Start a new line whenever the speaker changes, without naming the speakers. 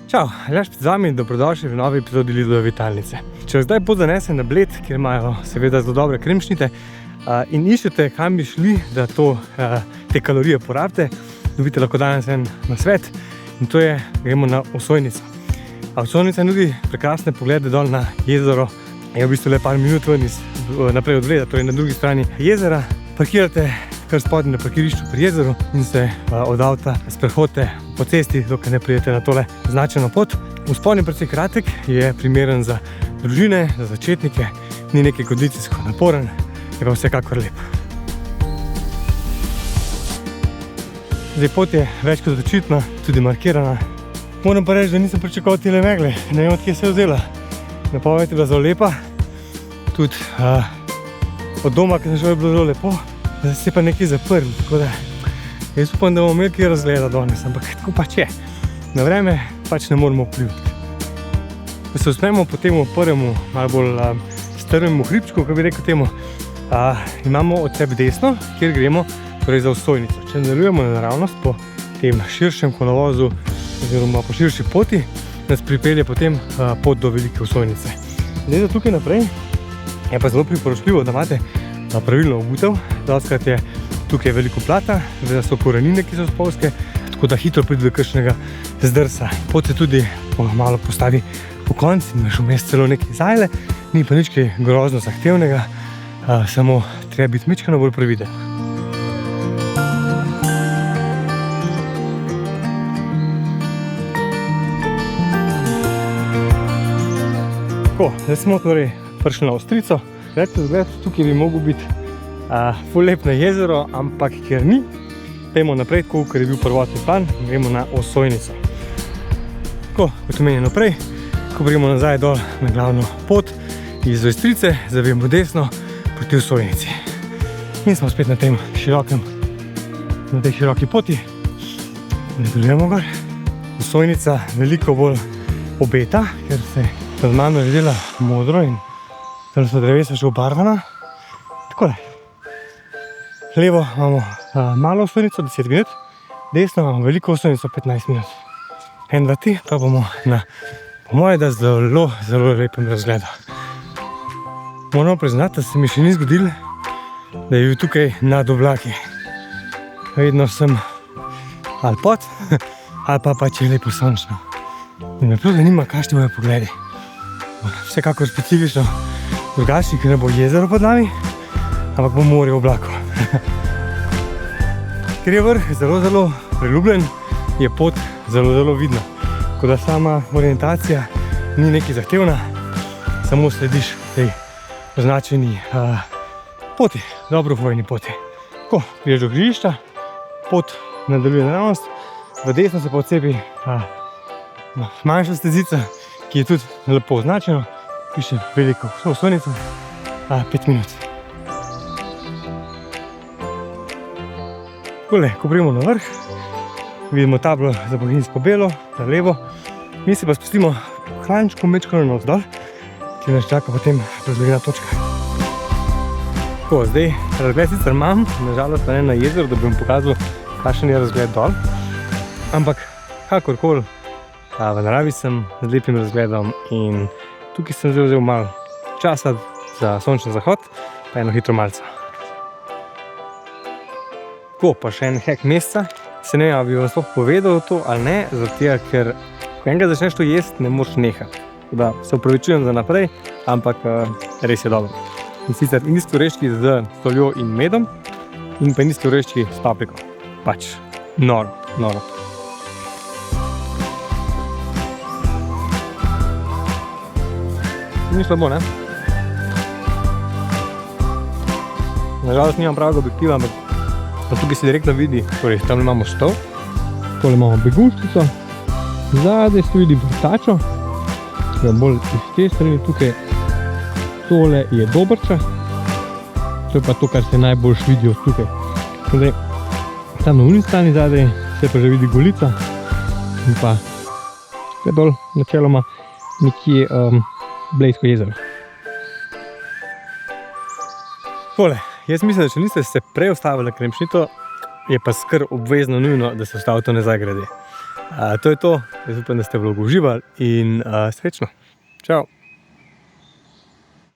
Čau, Aljaž pred vami, dobrodošli v novi epizodi Lidlove vitalnice. Če vas zdaj pot zanese na Bled, kjer imajo seveda zelo dobre kremšnite in iščete, kam bi šli, da te kalorije porabite, dobite lahko danes en nasvet in to je, gremo na Osojnico. Osojnica nudi prekrasne poglede dol na jezero, je v bistvu le par minut ven naprej od Bleda, torej na drugi strani jezera. Parkirate kar spodaj na parkirišču pri jezeru in se od avta sprehodite po cesti, dokaj ne pridete na tole značeno pot. Vzpon je precej kratek, je primeren za družine, za začetnike, ni nekaj kondicijsko naporen, je pa vsekakor lep. Zdaj pot je več kot očitna, tudi markirana. Moram pa reči, da nisem pričakoval tele megle, ne vem, od kje se je vzela. Napoved je bila zelo lepa, tudi od doma, ki sem šel, je bilo zelo lepo. Zdaj se je pa nekaj zaprl, tako da jaz upam, da bomo imeli kaj razgleda danes, ampak tako pač je. Na vreme pač ne moramo vplivati. Ko se usmemo po temu prvemu, malo bolj strmemu hribčku, kako bi rekel temu, imamo od sebe desno, kjer gremo torej za Osojnico. Če nadaljujemo naravnost po tem širšem kolovozu oziroma po širši poti, nas pripelje potem pot do Velike Osojnice. Zdaj za tukaj naprej je pa zelo priporočljivo, da imate pravilno obutev. Dostakrat je tukaj veliko plata, da so korenine, ki so spolzke, tako da hitro pride do kakšnega zdrsa. Pot se tudi malo postavi po konci, imaš vmes celo nekaj zajle, ni pa nič kaj grozno zahtevnega, samo treba biti mičkano bolj previden. Tako, zdaj smo torej prišli na Ostrico. Zgled, tukaj bi mogel biti ful lep na jezero, ampak ker ni, pejmo naprej, tako, ker je bil prvotni plan, gremo na Osojnico. Tako, kot omenjeno prej, ko gremo nazaj dol na glavno pot iz Ostrice, zavijemo desno proti Osojnici. In smo spet na tej široki poti. Nadaljujemo gor. Osojnica veliko bolj obeta, ker se pred mano že dela modro in tam so drevesa še obarvana. Takole. Levo imamo malo Osojnico, 10 minut, desno imamo veliko Osojnico, 15 minut. 1, 2, 3, pa bomo na, po moje, da zelo lepem razgledu. Moramo priznati, da se mi še ni zgodilo, da je bil tukaj nad oblaki. Vedno sem ali pod, ali pa pač je lepo sončno. In me prav zanima, kakšni bojo pogledi. Vsekakor specifično drugačni, ker ne bo jezero pod nami, ampak bo morje v oblaku. Ker je vrh zelo priljubljen, je pot zelo vidna. Tako da sama orientacija ni nekaj zahtevna, samo slediš tej označeni poti, dobro vojni poti. Tako, priješ do križišča, pot nadaljuje naravnost, v desno se pa odcepi manjša stezica, ki je tudi lepo označeno, piše Veliko Osojnico, 5 minut. Takole, ko pridemo na vrh, vidimo tablo za Bohinjsko Belo, na levo, mi se pa spustimo klančko mečkano navzdol, ki nas čaka potem razgledna točka. Tako, zdaj razgled sicer imam, nažalost pa ne na jezeru, da bi vam pokazal, kakšen je razgled dol, ampak kakorkoli, v naravi sem z lepim razgledom in tukaj sem vzel malo časa za sončni zahod, pa eno hitro malce. Tako, pa še en hack meseca. Se ne vem, bi vam sploh povedal to ali ne, zato ker ko enega začneš to jesti, ne moreš nehati. Da se opravičujem za naprej, ampak res je dobro. In sicer indijski oreščki z soljo in medom in pa indijski oreščki s papriko. Pač noro. Ni slabo, ne? Nažalost nimam pravega objektiva, ampak tukaj se direktno vidi, torej tam imamo stol, tole imamo begunjščico, zadaj se vidi vrtačo, bolj iz te strani tukaj, tole je Dobrča, to je pa to, kar se najboljš vidi od tukaj. Zdaj, tam na unji strani zadaj se pa že vidi Golica in pa tukaj dol načeloma nekje Blejsko jezero. Tole, jaz mislim, da če niste se prej ustavili na kremšnito, je pa skr obvezno nujno, da se ustavite nazaj grede. To je to, jaz upam, da ste vlogo uživali in srečno. Čau!